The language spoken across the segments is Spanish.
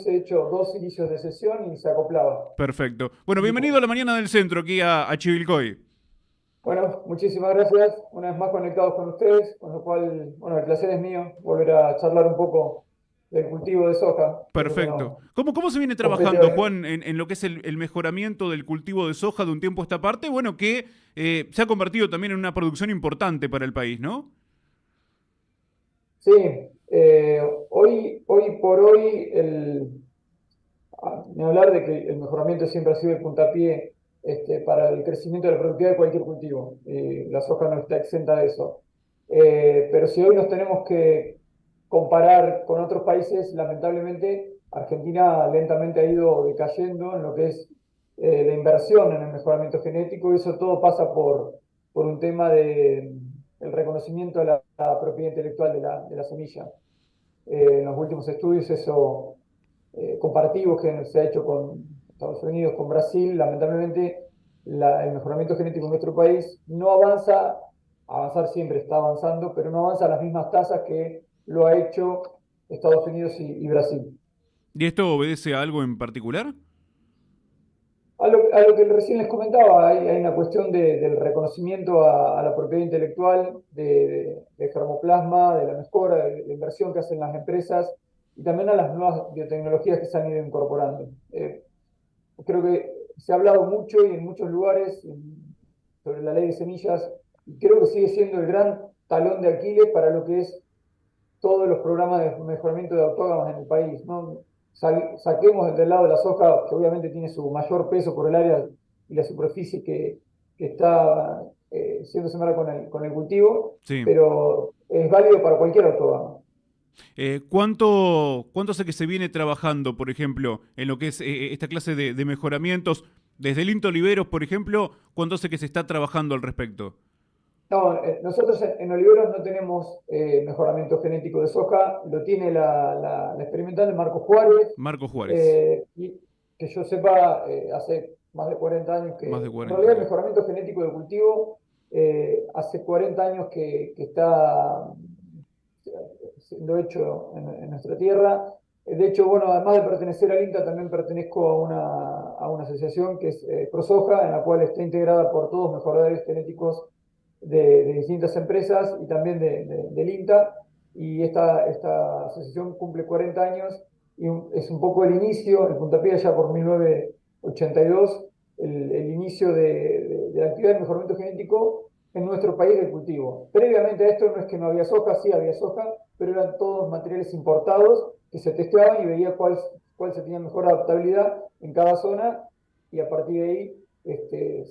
he hecho 2 inicios de sesión y se acoplaba. Perfecto. Bueno, Así que, bienvenido a la mañana del centro, aquí a Chivilcoy. bueno, muchísimas gracias. Una vez más conectados con ustedes, con lo cual, bueno, el placer es mío volver a charlar un poco del cultivo de soja, que es lo que Perfecto. nos ¿Cómo se viene compete trabajando, hoy. Juan, en lo que es el mejoramiento del cultivo de soja de un tiempo a esta parte? Bueno, que se ha convertido también en una producción importante para el país, ¿no? Sí, hoy por hoy, ni hablar de que el mejoramiento siempre ha sido el puntapié para el crecimiento de la productividad de cualquier cultivo. La soja no está exenta de eso. Pero si hoy nos tenemos que comparar con otros países, lamentablemente Argentina lentamente ha ido decayendo en lo que es la inversión en el mejoramiento genético, y eso todo pasa por un tema de el reconocimiento de la propiedad intelectual de la semilla. En los últimos estudios eso comparativos que se ha hecho con Estados Unidos, con Brasil, lamentablemente el mejoramiento genético en nuestro país no avanza, avanzar siempre está avanzando, pero no avanza a las mismas tasas que lo ha hecho Estados Unidos y Brasil. ¿Y esto obedece a algo en particular? A lo que recién les comentaba, hay una cuestión del reconocimiento a la propiedad intelectual, de germoplasma, de la mejora, de la inversión que hacen las empresas y también a las nuevas biotecnologías que se han ido incorporando. Creo que se ha hablado mucho y en muchos lugares sobre la ley de semillas, y creo que sigue siendo el gran talón de Aquiles para lo que es todos los programas de mejoramiento de autógamas en el país, ¿no? Saquemos del lado de la soja, que obviamente tiene su mayor peso por el área y la superficie que está siendo sembrada con el cultivo, Sí. pero es válido para cualquier autógama. ¿Cuánto sé que se viene trabajando, por ejemplo, en lo que es esta clase de mejoramientos? Desde el Into Oliveros, por ejemplo, ¿cuánto sé que se está trabajando al respecto? No, nosotros en Oliveros no tenemos mejoramiento genético de soja, lo tiene la experimental de Marco Juárez, Marco Juárez, y que yo sepa, hace más de 40 años más de que, en 40 realidad el años. mejoramiento genético de cultivo, hace 40 años que está siendo hecho en nuestra tierra. De hecho, bueno, además de pertenecer al INTA, también pertenezco a una asociación que es ProSoja, en la cual está integrada por todos mejoradores genéticos de distintas empresas y también del INTA. Y esta asociación cumple 40 años y es un poco el inicio, el puntapié ya por 1982, el inicio de la actividad de mejoramiento genético en nuestro país de cultivo. Previamente a esto no es que no había soja, sí había soja, pero eran todos materiales importados que se testeaban y veía cuál se tenía mejor adaptabilidad en cada zona, y a partir de ahí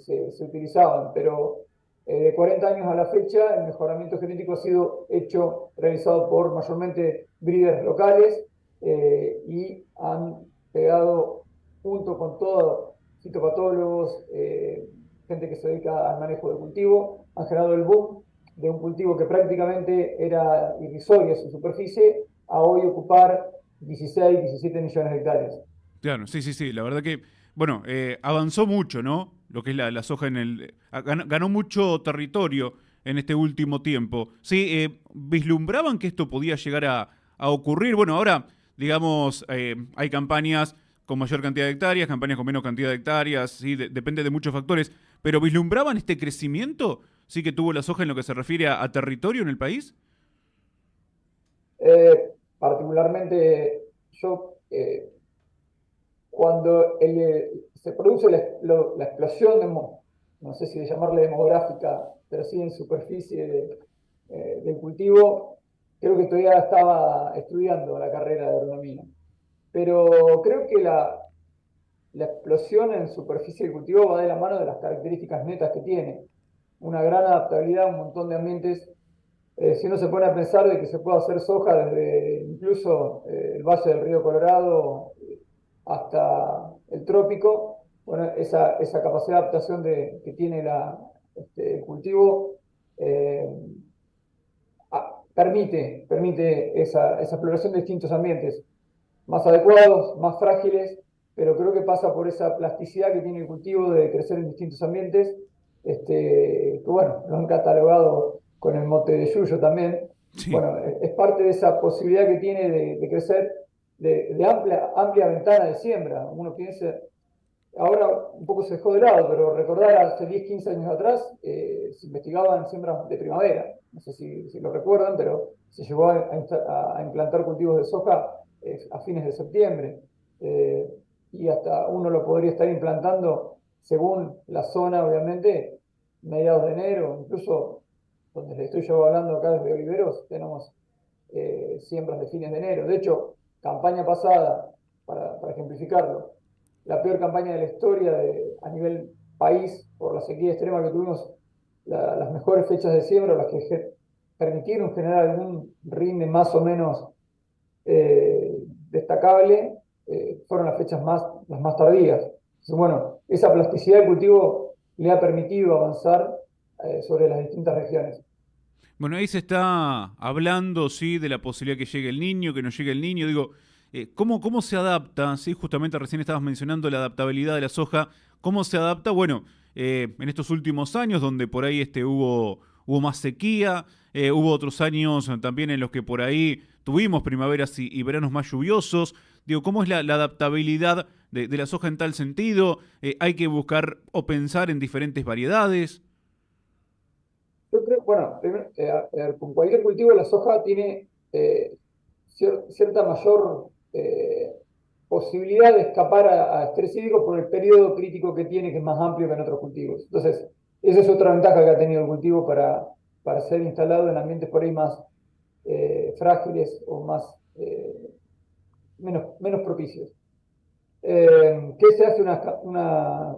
se utilizaban. Pero de 40 años a la fecha, el mejoramiento genético ha sido realizado por mayormente breeders locales, y han pegado junto con todos fitopatólogos, gente que se dedica al manejo del cultivo, han generado el boom de un cultivo que prácticamente era irrisorio en su superficie, a hoy ocupar 16, 17 millones de hectáreas. Claro, sí, sí, sí. La verdad que, bueno, avanzó mucho, ¿no? Lo que es la soja en el. Ganó mucho territorio en este último tiempo. Sí, vislumbraban que esto podía llegar a ocurrir. Bueno, ahora, digamos, hay campañas con mayor cantidad de hectáreas, campañas con menos cantidad de hectáreas, sí, depende de muchos factores. Pero vislumbraban este crecimiento, sí, que tuvo la soja en lo que se refiere a territorio en el país. Particularmente yo, cuando se produce la explosión, no sé si llamarle demográfica, pero sí en superficie del cultivo, creo que todavía estaba estudiando la carrera de agronomía. Pero creo que la explosión en superficie del cultivo va de la mano de las características netas que tiene. Una gran adaptabilidad, un montón de ambientes. Si uno se pone a pensar de que se puede hacer soja desde incluso el valle del río Colorado hasta el trópico, bueno, esa capacidad de adaptación que tiene el cultivo eh, permite esa exploración de distintos ambientes, más adecuados, más frágiles, pero creo que pasa por esa plasticidad que tiene el cultivo de crecer en distintos ambientes, que bueno, lo han catalogado con el mote de yuyo también. Sí. Bueno, es parte de esa posibilidad que tiene de crecer de amplia ventana de siembra. Uno piensa, ahora un poco se dejó de lado, pero recordar hace 10, 15 años atrás se investigaban siembras de primavera. No sé si lo recuerdan, pero se llegó a implantar cultivos de soja a fines de septiembre. Y hasta uno lo podría estar implantando, según la zona, obviamente, mediados de enero. Incluso donde les estoy yo hablando acá desde Oliveros, tenemos siembras de fines de enero. De hecho, campaña pasada, para ejemplificarlo, la peor campaña de la historia a nivel país por la sequía extrema que tuvimos, las mejores fechas de siembra, las que permitieron generar algún rinde más o menos destacable, fueron las más tardías. Entonces, bueno, esa plasticidad del cultivo le ha permitido avanzar sobre las distintas regiones. Bueno, ahí se está hablando, sí, de la posibilidad que llegue el niño, que no llegue el niño. Digo, ¿cómo se adapta? Sí, justamente recién estabas mencionando la adaptabilidad de la soja. ¿Cómo se adapta? Bueno, en estos últimos años, donde por ahí hubo más sequía, hubo otros años también en los que por ahí tuvimos primaveras y veranos más lluviosos. Digo, ¿cómo es la adaptabilidad de la soja en tal sentido? ¿Hay que buscar o pensar en diferentes variedades? Yo creo, bueno, primero, con cualquier cultivo la soja tiene cierta mayor posibilidad de escapar a estrés hídrico por el periodo crítico que tiene, que es más amplio que en otros cultivos. Entonces, esa es otra ventaja que ha tenido el cultivo para ser instalado en ambientes por ahí más frágiles o menos propicios. ¿Qué se hace una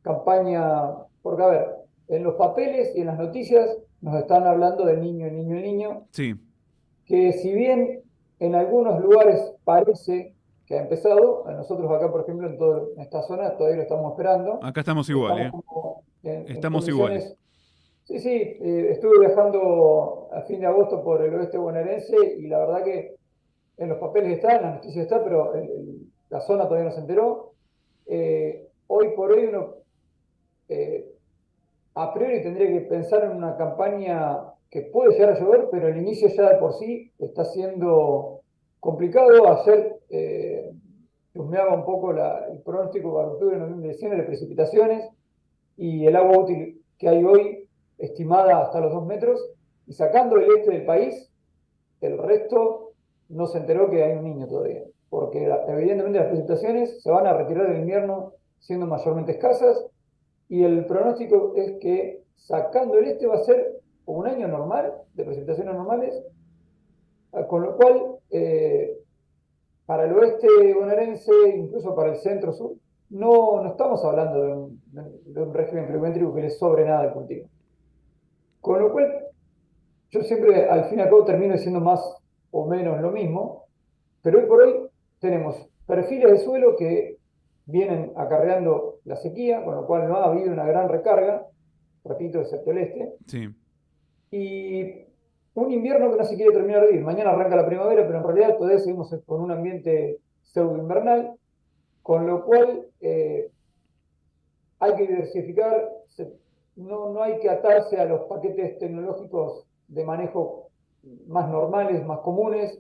campaña? Porque, a ver, en los papeles y en las noticias nos están hablando del niño, el niño, el niño, Sí, que si bien en algunos lugares parece que ha empezado, nosotros acá, por ejemplo, en esta zona todavía lo estamos esperando, acá estamos igual, estamos ¿eh? como en Estamos iguales. condiciones. Sí, sí, estuve viajando a fin de agosto por el oeste bonaerense y la verdad que en los papeles está, en las noticias está, pero la zona todavía no se enteró. Hoy por hoy uno eh, a priori tendría que pensar en una campaña que puede llegar a llover, pero el inicio ya de por sí está siendo complicado. Ayer chusmeaba un poco el pronóstico para octubre, noviembre, diciembre de precipitaciones y el agua útil que hay hoy, estimada hasta los 2 metros, y sacando el este del país, el resto no se enteró que hay un niño todavía, porque evidentemente las precipitaciones se van a retirar del invierno siendo mayormente escasas, y el pronóstico es que sacando el este va a ser un año normal, de precipitaciones normales, con lo cual para el oeste bonaerense, incluso para el centro-sur, no estamos hablando de un régimen pluviométrico que le sobre nada al cultivo. Con lo cual, yo siempre, al fin y al cabo, termino diciendo más o menos lo mismo, pero hoy por hoy tenemos perfiles de suelo que vienen acarreando la sequía, con lo cual no ha habido una gran recarga, repito, excepto el este, Sí. y un invierno que no se quiere terminar de ir. Mañana arranca la primavera, pero en realidad todavía seguimos con un ambiente pseudo invernal, con lo cual hay que diversificar, no hay que atarse a los paquetes tecnológicos de manejo más normales, más comunes.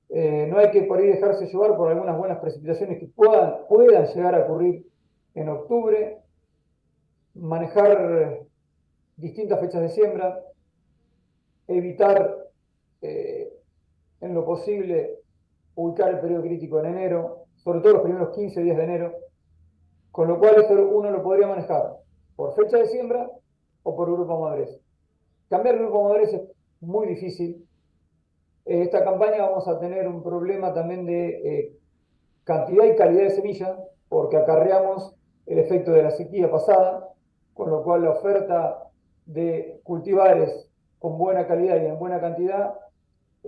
No hay que por ahí dejarse llevar por algunas buenas precipitaciones que puedan llegar a ocurrir en octubre. Manejar distintas fechas de siembra, evitar eh, en lo posible ubicar el periodo crítico en enero, sobre todo los primeros 15 días de enero, con lo cual esto uno lo podría manejar por fecha de siembra o por grupo de madurez. Cambiar el grupo de madurez es muy difícil. Esta campaña vamos a tener un problema también de cantidad y calidad de semilla, porque acarreamos el efecto de la sequía pasada, con lo cual la oferta de cultivares con buena calidad y en buena cantidad,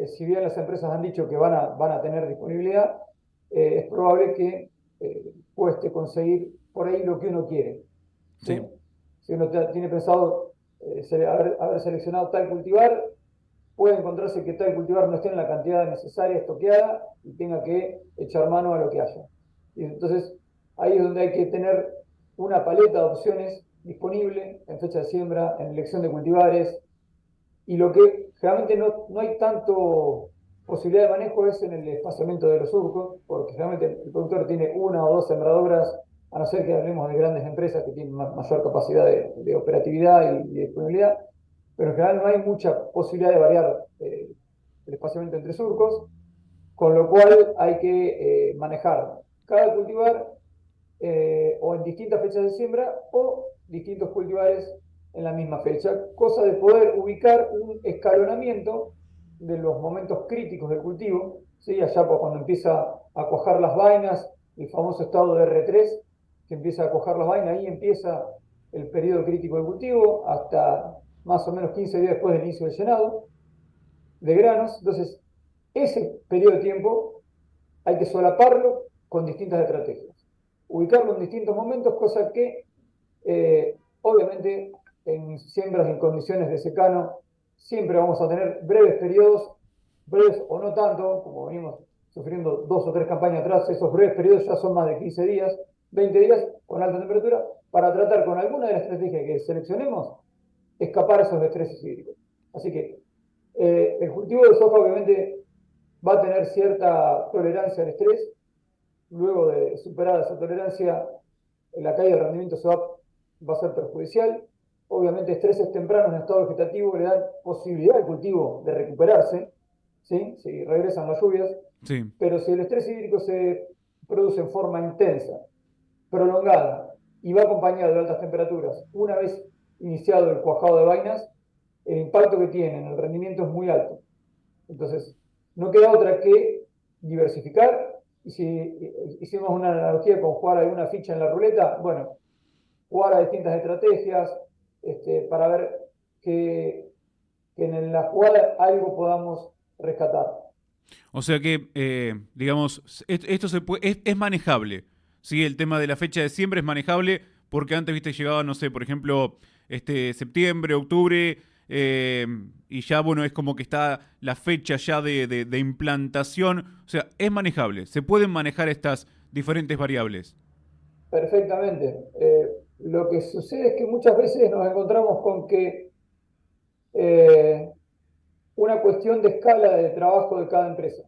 si bien las empresas han dicho que van a tener disponibilidad, es probable que cueste conseguir por ahí lo que uno quiere. ¿Sí? Sí. Si uno tiene pensado haber seleccionado tal cultivar, puede encontrarse que tal cultivar no esté en la cantidad necesaria estoqueada y tenga que echar mano a lo que haya. Y entonces, ahí es donde hay que tener una paleta de opciones disponible en fecha de siembra, en elección de cultivares, y lo que generalmente no hay tanto posibilidad de manejo es en el espaciamiento de los surcos, porque generalmente el productor tiene una o dos sembradoras, a no ser que hablemos de grandes empresas que tienen mayor capacidad de operatividad y disponibilidad, pero en general no hay mucha posibilidad de variar el espaciamiento entre surcos, con lo cual hay que manejar cada cultivar o en distintas fechas de siembra o distintos cultivares en la misma fecha, cosa de poder ubicar un escalonamiento de los momentos críticos del cultivo, ¿sí? Allá por cuando empieza a cuajar las vainas, el famoso estado de R3, que empieza a cuajar las vainas, ahí empieza el periodo crítico del cultivo, hasta más o menos 15 días después del inicio del llenado de granos. Entonces, ese periodo de tiempo hay que solaparlo con distintas estrategias, ubicarlo en distintos momentos, cosa que obviamente en siembras en condiciones de secano siempre vamos a tener breves periodos, breves o no tanto, como venimos sufriendo 2 o 3 campañas atrás, esos breves periodos ya son más de 15 días, 20 días con alta temperatura, para tratar con alguna de las estrategias que seleccionemos, escapar a esos estreses hídricos. Así que el cultivo de soja obviamente va a tener cierta tolerancia al estrés. Luego de superada esa tolerancia, la caída del rendimiento va a ser perjudicial. Obviamente, estreses tempranos en estado vegetativo le dan posibilidad al cultivo de recuperarse, ¿sí? Si regresan las lluvias. Sí. Pero si el estrés hídrico se produce en forma intensa, prolongada y va acompañado de altas temperaturas, una vez iniciado el cuajado de vainas, el impacto que tiene en el rendimiento es muy alto. Entonces, no queda otra que diversificar. Y si hicimos una analogía con jugar alguna ficha en la ruleta, bueno, jugar a distintas estrategias para ver que en la jugada algo podamos rescatar. O sea que, digamos, esto es manejable. Sí, el tema de la fecha de siembra es manejable porque antes, viste, llegaba, no sé, por ejemplo, septiembre, octubre, y ya, bueno, es como que está la fecha ya de implantación. O sea, es manejable. Se pueden manejar estas diferentes variables. Perfectamente. Lo que sucede es que muchas veces nos encontramos con que eh, una cuestión de escala de trabajo de cada empresa.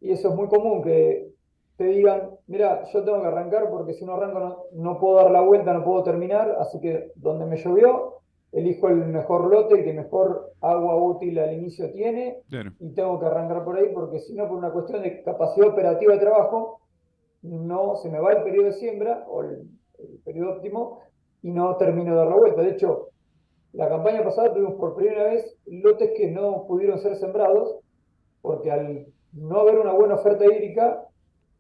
Y eso es muy común, que te digan, mira, yo tengo que arrancar porque si no arranco no puedo dar la vuelta, no puedo terminar, así que donde me llovió, elijo el mejor lote, el que mejor agua útil al inicio tiene, Claro. y tengo que arrancar por ahí porque si no, por una cuestión de capacidad operativa de trabajo, no se me va el periodo de siembra o el periodo óptimo y no termino de dar la vuelta. De hecho, la campaña pasada tuvimos por primera vez lotes que no pudieron ser sembrados porque al no haber una buena oferta hídrica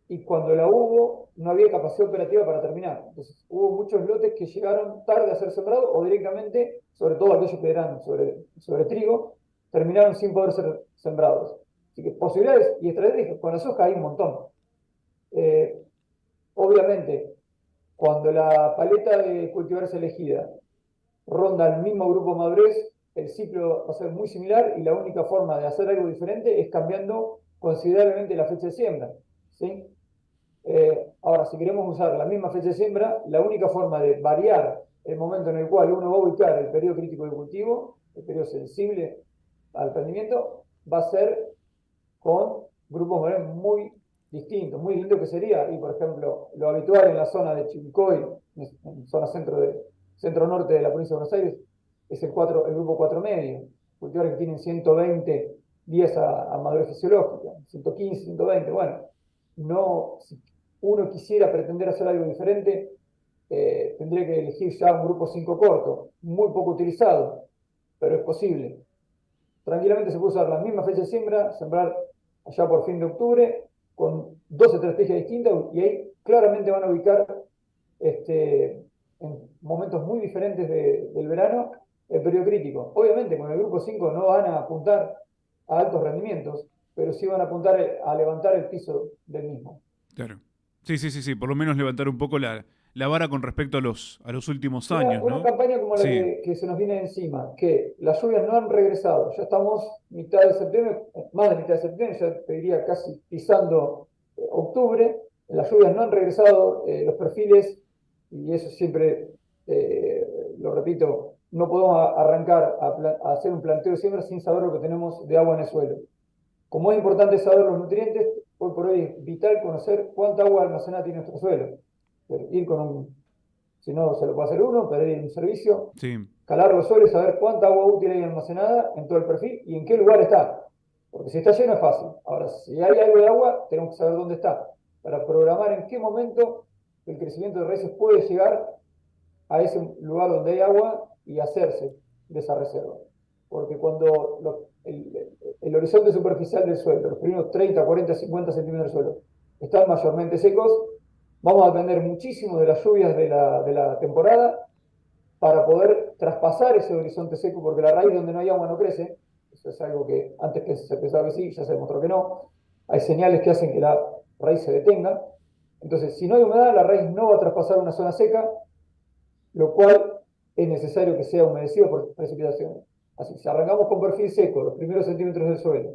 y cuando la hubo, no había capacidad operativa para terminar. Entonces, hubo muchos lotes que llegaron tarde a ser sembrados o directamente, sobre todo aquellos que eran sobre trigo, terminaron sin poder ser sembrados. Así que posibilidades y estrategias con la soja hay un montón. Eh, Obviamente, cuando la paleta de cultivares elegida ronda el mismo grupo madurez, el ciclo va a ser muy similar y la única forma de hacer algo diferente es cambiando considerablemente la fecha de siembra, ¿sí? Ahora, si queremos usar la misma fecha de siembra, la única forma de variar el momento en el cual uno va a ubicar el periodo crítico del cultivo, el periodo sensible al rendimiento, va a ser con grupos madurez muy distintos, muy distintos que sería, y por ejemplo, lo habitual en la zona de Chivilcoy, en zona centro norte de la provincia de Buenos Aires, es el grupo 4 medio, cultivares que tienen 120 días a madurez fisiológica, 115, 120, bueno, no, si uno quisiera pretender hacer algo diferente, tendría que elegir ya un grupo 5 corto, muy poco utilizado, pero es posible. Tranquilamente se puede usar la misma fecha de siembra, sembrar allá por fin de octubre, con 2 estrategias distintas, y ahí claramente van a ubicar en momentos muy diferentes del verano el periodo crítico. Obviamente con el grupo 5 no van a apuntar a altos rendimientos, pero sí van a apuntar a levantar el piso del mismo. Claro. Sí, sí, sí, sí. Por lo menos levantar un poco la vara con respecto a los últimos Una, años, una ¿no? campaña como la Sí, que se nos viene encima, que las lluvias no han regresado, ya estamos mitad de septiembre, más de mitad de septiembre, ya te diría casi pisando octubre, las lluvias no han regresado, los perfiles, y eso siempre lo repito, no podemos arrancar a hacer un planteo de siembra sin saber lo que tenemos de agua en el suelo. como es importante saber los nutrientes, hoy por hoy es vital conocer cuánta agua almacenada tiene nuestro suelo. Ir con si no se lo puede hacer uno, pedir un servicio, Sí, calar los suelos, saber cuánta agua útil hay almacenada en todo el perfil y en qué lugar está. Porque si está lleno es fácil. Ahora, si hay algo de agua, tenemos que saber dónde está, para programar en qué momento el crecimiento de raíces puede llegar a ese lugar donde hay agua y hacerse de esa reserva. Porque cuando el horizonte superficial del suelo, los primeros 30, 40, 50 centímetros del suelo, están mayormente secos, vamos a depender muchísimo de las lluvias de la temporada para poder traspasar ese horizonte seco, porque la raíz donde no hay agua no crece. Eso es algo que antes que se pensaba que sí, ya se demostró que no. Hay señales que hacen que la raíz se detenga. Entonces, si no hay humedad, la raíz no va a traspasar una zona seca, lo cual es necesario que sea humedecido por precipitaciones. Así, si arrancamos con perfil seco, los primeros centímetros del suelo,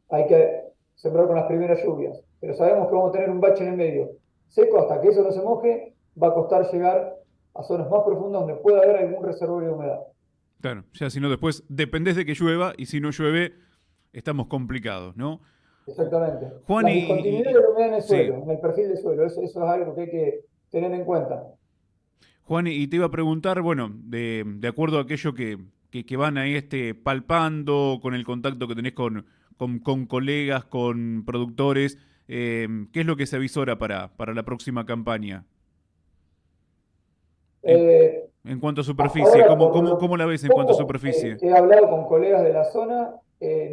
hay que sembrar con las primeras lluvias, pero sabemos que vamos a tener un bache en el medio seco, hasta que eso no se moje, va a costar llegar a zonas más profundas donde pueda haber algún reservorio de humedad. claro. Ya si no, después dependés de que llueva y si no llueve, estamos complicados, ¿no? Exactamente. Juan, La discontinuidad de la humedad en el sí. suelo, en el perfil del suelo, eso es algo que hay que tener en cuenta. Juan, y te iba a preguntar, bueno, de acuerdo a aquello que van ahí palpando, con el contacto que tenés con colegas, con productores, ¿qué es lo que se avisora para la próxima campaña? En, Eh, en cuanto a Hasta superficie, ahora, ¿cómo, por cómo, lo cómo la ves en cuanto a poco superficie? que he hablado con colegas de la zona,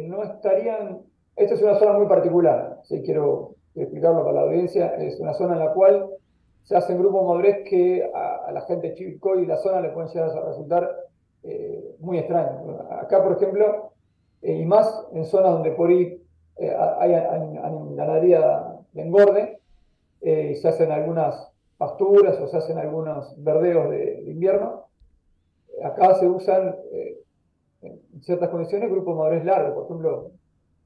no estarían. Esta es una zona muy particular, si quiero explicarlo para la audiencia. Es una zona en la cual se hacen grupos madurez que a la gente chico y la zona le pueden llegar a resultar muy extraños. Acá, por ejemplo, y más en zonas donde por ahí hay ganadería de engorde, y se hacen algunas pasturas o se hacen algunos verdeos de invierno. Acá se usan en ciertas condiciones grupos de madurez largos. Por ejemplo,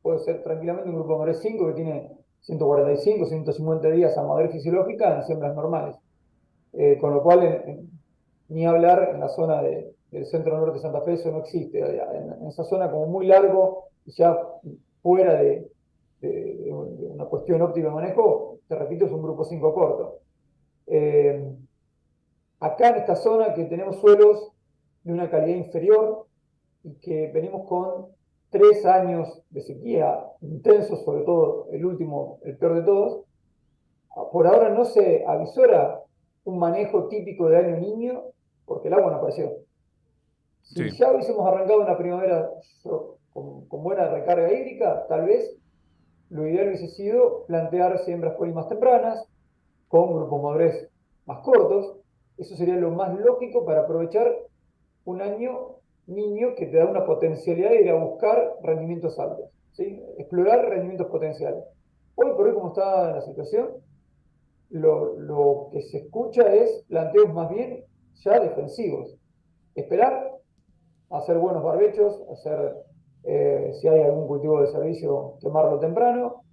puede ser tranquilamente un grupo de madurez 5 que tiene 145, 150 días a madurez fisiológica en siembras normales. Con lo cual, ni hablar en la zona del centro norte de Santa Fe, eso no existe. En esa zona como muy largo, ya fuera de una cuestión óptima de manejo, te repito, es un grupo 5 corto. Eh, Acá en esta zona que tenemos suelos de una calidad inferior y que venimos con 3 años de sequía intensos, sobre todo el último, el peor de todos, por ahora no se avisora un manejo típico de año niño porque el agua no apareció. Si Sí, ya hubiésemos arrancado una primavera con buena recarga hídrica, tal vez lo ideal hubiese sido plantear siembras por ahí más tempranas, con grupos madurez más cortos. Eso sería lo más lógico para aprovechar un año niño que te da una potencialidad de ir a buscar rendimientos altos, ¿sí? Explorar rendimientos potenciales. Hoy por hoy, como está la situación, lo que se escucha es planteos más bien ya defensivos. Esperar, hacer buenos barbechos, si hay algún cultivo de servicio, quemarlo temprano,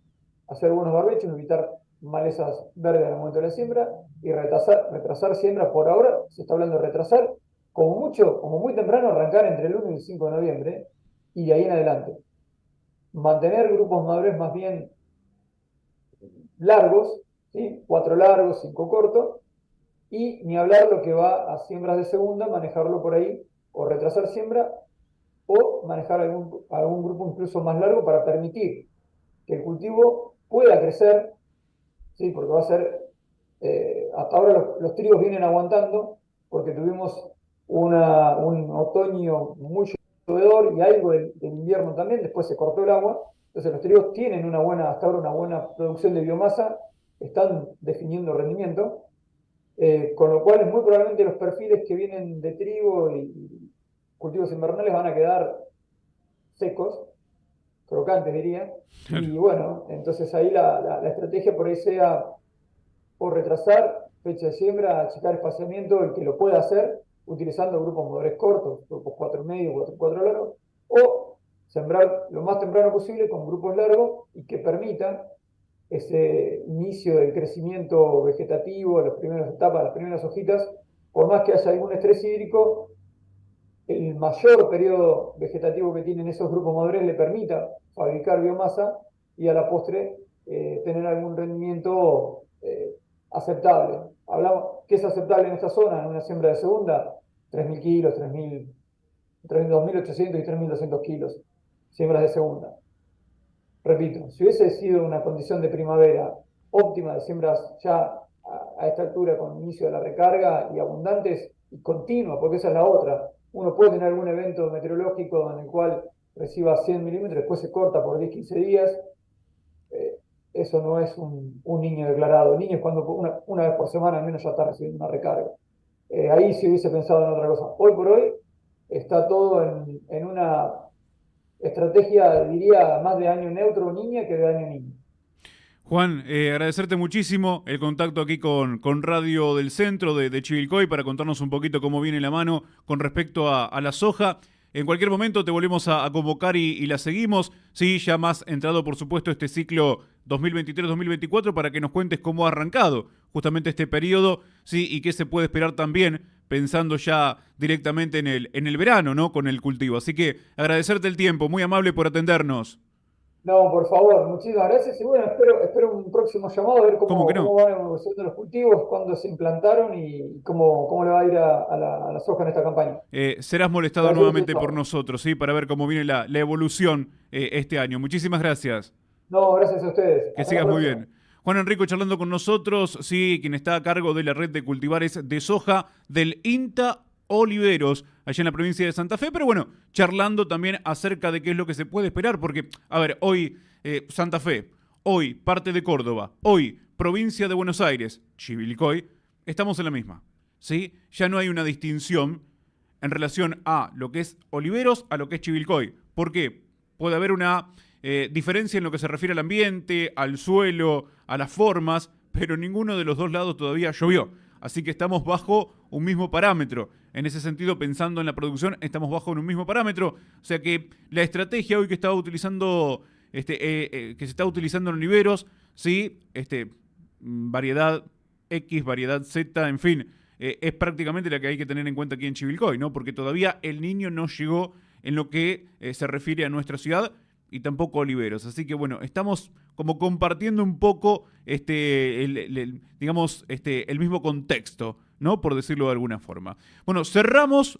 hacer buenos barbechos, evitar malezas verdes en el momento de la siembra y retrasar siembra. Por ahora se está hablando de retrasar, como mucho, como muy temprano, arrancar entre el 1 y el 5 de noviembre y de ahí en adelante. Mantener grupos madurez más bien largos, ¿sí? 4 largos, 5 cortos, y ni hablar lo que va a siembras de segunda, manejarlo por ahí, o retrasar siembra, o manejar algún grupo incluso más largo para permitir que el cultivo pueda crecer, ¿sí? Porque va a ser, hasta ahora los trigos vienen aguantando, porque tuvimos un otoño muy llovedor y algo del invierno también, después se cortó el agua, entonces los trigos tienen hasta ahora una buena producción de biomasa, están definiendo rendimiento, con lo cual es muy probablemente los perfiles que vienen de trigo y cultivos invernales van a quedar secos, crocantes diría, claro. y bueno, entonces ahí la estrategia por ahí sea o retrasar fecha de siembra, achicar espaciamiento, el que lo pueda hacer, utilizando grupos madurez cortos, grupos 4,5, 4 largos, o sembrar lo más temprano posible con grupos largos y que permitan ese inicio del crecimiento vegetativo, las primeras etapas, las primeras hojitas, por más que haya algún estrés hídrico, el mayor periodo vegetativo que tienen esos grupos madurez le permita fabricar biomasa y a la postre tener algún rendimiento aceptable. Hablamos, ¿qué es aceptable en esta zona? En una siembra de segunda, 3.000 kilos, 3.000, entre 2.800 y 3.200 kilos, siembras de segunda. Repito, si hubiese sido una condición de primavera óptima de siembras ya a esta altura con inicio de la recarga y abundantes y continua, porque esa es la otra. Uno puede tener algún evento meteorológico en el cual reciba 100 milímetros, después se corta por 10, 15 días. Eso no es un niño declarado. El niño es cuando una vez por semana al menos ya está recibiendo una recarga. Ahí sí hubiese pensado en otra cosa. Hoy por hoy está todo en una estrategia, diría, más de año neutro niña que de año niño. Juan, agradecerte muchísimo el contacto aquí con Radio del Centro de Chivilcoy para contarnos un poquito cómo viene la mano con respecto a la soja. En cualquier momento te volvemos a convocar y la seguimos. Sí, ya más entrado, por supuesto, este ciclo 2023-2024 para que nos cuentes cómo ha arrancado justamente este periodo, sí, y qué se puede esperar también pensando ya directamente en el verano, ¿no? Con el cultivo. Así que agradecerte el tiempo, muy amable por atendernos. No, por favor, muchísimas gracias. Y bueno, espero un próximo llamado a ver ¿Cómo que cómo no? van evolucionando los cultivos, cuándo se implantaron y cómo le va a ir a la soja en esta campaña. Serás molestado Agradecerte el nuevamente por llamado. nosotros, ¿sí? Para ver cómo viene la evolución este año. Muchísimas gracias. No, gracias a ustedes. Que Hasta la sigas muy próxima. bien. Juan Enrico charlando con nosotros, sí, quien está a cargo de la red de cultivares de soja del INTA Oliveros, allá en la provincia de Santa Fe, pero bueno, charlando también acerca de qué es lo que se puede esperar, porque, a ver, hoy Santa Fe, hoy parte de Córdoba, hoy provincia de Buenos Aires, Chivilcoy, estamos en la misma, ¿sí? Ya no hay una distinción en relación a lo que es Oliveros a lo que es Chivilcoy. ¿Por qué? Puede haber una diferencia en lo que se refiere al ambiente, al suelo, a las formas, pero ninguno de los dos lados todavía llovió. Así que estamos bajo un mismo parámetro. En ese sentido, pensando en la producción, estamos bajo un mismo parámetro. O sea que la estrategia hoy que estaba utilizando, que se está utilizando en Oliveros, sí, variedad X, variedad Z, en fin, es prácticamente la que hay que tener en cuenta aquí en Chivilcoy, ¿no? Porque todavía el niño no llegó en lo que se refiere a nuestra ciudad y tampoco Oliveros. Así que bueno, estamos como compartiendo un poco digamos, el mismo contexto, ¿no? Por decirlo de alguna forma. Bueno, cerramos